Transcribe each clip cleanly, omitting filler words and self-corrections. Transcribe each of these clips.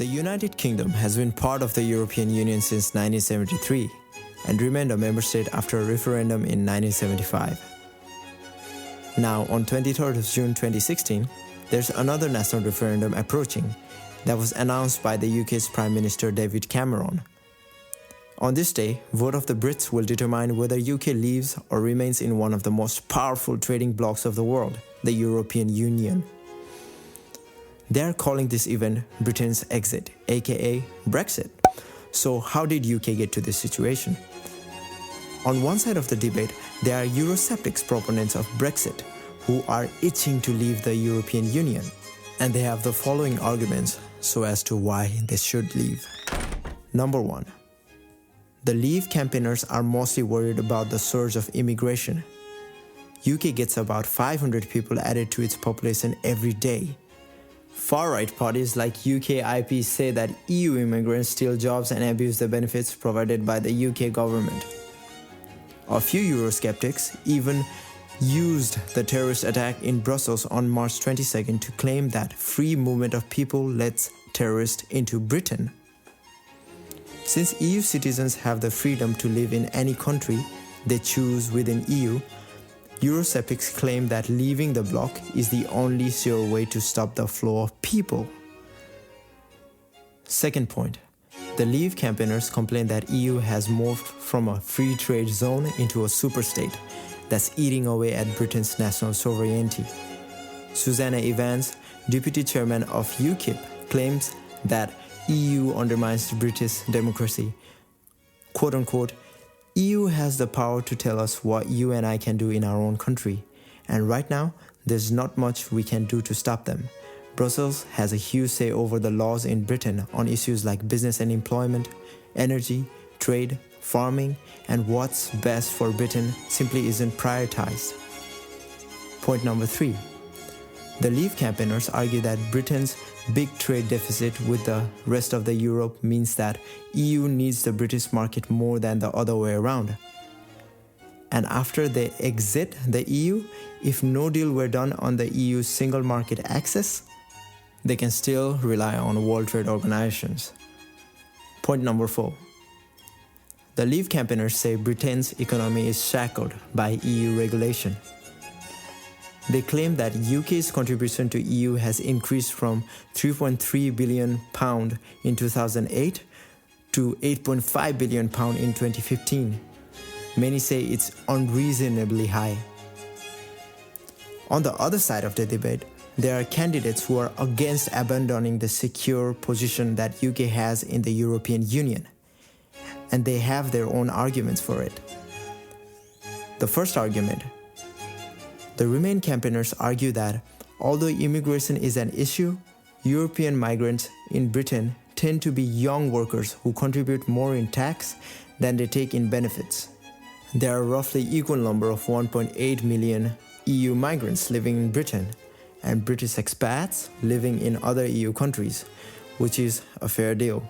The United Kingdom has been part of the European Union since 1973 and remained a member state after a referendum in 1975. Now, on 23rd of June 2016, there's another national referendum approaching that was announced by the UK's Prime Minister David Cameron. On this day, vote of the Brits will determine whether UK leaves or remains in one of the most powerful trading blocs of the world, the European Union. They are calling this event Britain's exit, aka Brexit. So how did UK get to this situation? On one side of the debate, there are Eurosceptics proponents of Brexit who are itching to leave the European Union, and they have the following arguments so as to why they should leave. Number 1. The Leave campaigners are mostly worried about the surge of immigration. UK gets about 500 people added to its population every day. Far-right parties like UKIP say that EU immigrants steal jobs and abuse the benefits provided by the UK government. A few Eurosceptics even used the terrorist attack in Brussels on March 22nd to claim that free movement of people lets terrorists into Britain. Since EU citizens have the freedom to live in any country they choose within EU, Eurosceptics claim that leaving the bloc is the only sure way to stop the flow of people. Second point, the Leave campaigners complain that EU has morphed from a free trade zone into a superstate that's eating away at Britain's national sovereignty. Susanna Evans, deputy chairman of UKIP, claims that EU undermines British democracy. Quote unquote, EU has the power to tell us what you and I can do in our own country, and right now, there's not much we can do to stop them. Brussels has a huge say over the laws in Britain on issues like business and employment, energy, trade, farming, and what's best for Britain simply isn't prioritized. Point number 3. The Leave campaigners argue that Britain's big trade deficit with the rest of the Europe means that EU needs the British market more than the other way around. And after they exit the EU, if no deal were done on the EU's single market access, they can still rely on World Trade Organizations. Point number 4. The Leave campaigners say Britain's economy is shackled by EU regulation. They claim that UK's contribution to EU has increased from £3.3 billion in 2008 to £8.5 billion in 2015. Many say it's unreasonably high. On the other side of the debate, there are candidates who are against abandoning the secure position that UK has in the European Union, and they have their own arguments for it. The first argument: the Remain campaigners argue that although immigration is an issue, European migrants in Britain tend to be young workers who contribute more in tax than they take in benefits. There are roughly equal number of 1.8 million EU migrants living in Britain and British expats living in other EU countries, which is a fair deal.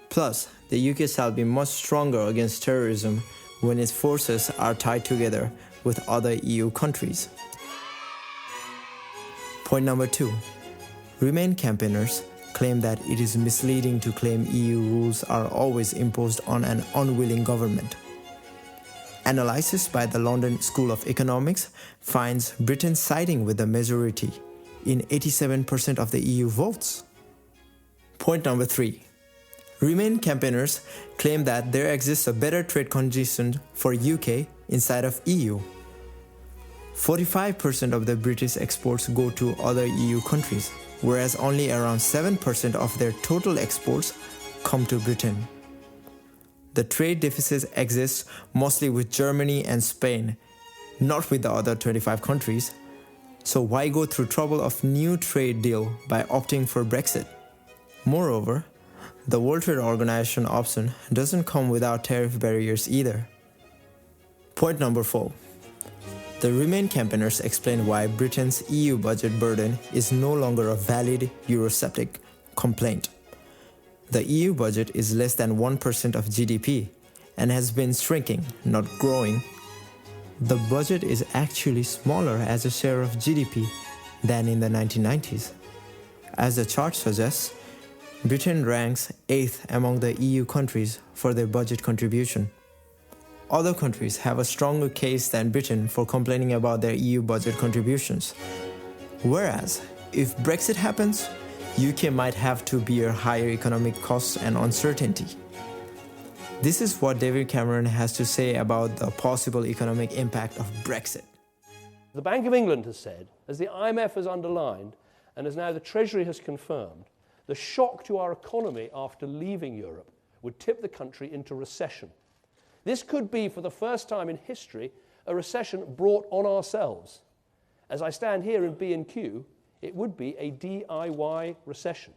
Plus, the UK shall be much stronger against terrorism when its forces are tied together with other EU countries. Point number 2. Remain campaigners claim that it is misleading to claim EU rules are always imposed on an unwilling government. Analysis by the London School of Economics finds Britain siding with the majority in 87% of the EU votes. Point number 3. Remain campaigners claim that there exists a better trade condition for UK inside of EU. 45% of the British exports go to other EU countries, whereas only around 7% of their total exports come to Britain. The trade deficit exists mostly with Germany and Spain, not with the other 25 countries. So why go through trouble of new trade deal by opting for Brexit? Moreover, the World Trade Organization option doesn't come without tariff barriers either. Point number 4. The Remain campaigners explain why Britain's EU budget burden is no longer a valid Eurosceptic complaint. The EU budget is less than 1% of GDP and has been shrinking, not growing. The budget is actually smaller as a share of GDP than in the 1990s. As the chart suggests, Britain ranks 8th among the EU countries for their budget contribution. Other countries have a stronger case than Britain for complaining about their EU budget contributions. Whereas, if Brexit happens, UK might have to bear higher economic costs and uncertainty. This is what David Cameron has to say about the possible economic impact of Brexit. The Bank of England has said, as the IMF has underlined, and as now the Treasury has confirmed, the shock to our economy after leaving Europe would tip the country into recession. This could be, for the first time in history, a recession brought on ourselves. As I stand here in B&Q, it would be a DIY recession.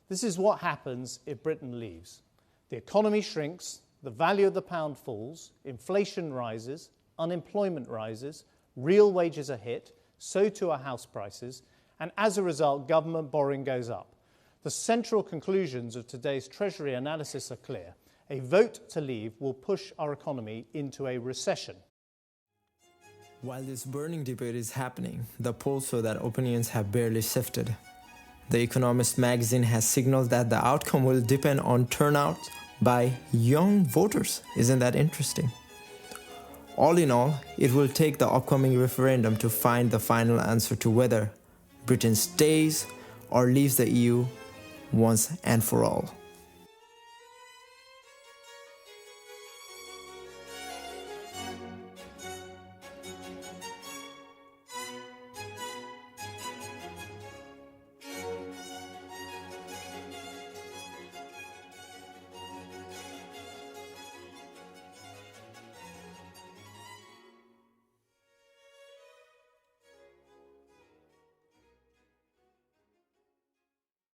This is what happens if Britain leaves. The economy shrinks, the value of the pound falls, inflation rises, unemployment rises, real wages are hit, so too are house prices, and as a result, government borrowing goes up. The central conclusions of today's Treasury analysis are clear. A vote to leave will push our economy into a recession. While this burning debate is happening, the polls show that opinions have barely shifted. The Economist magazine has signaled that the outcome will depend on turnout by young voters. Isn't that interesting? All in all, it will take the upcoming referendum to find the final answer to whether Britain stays or leaves the EU once and for all.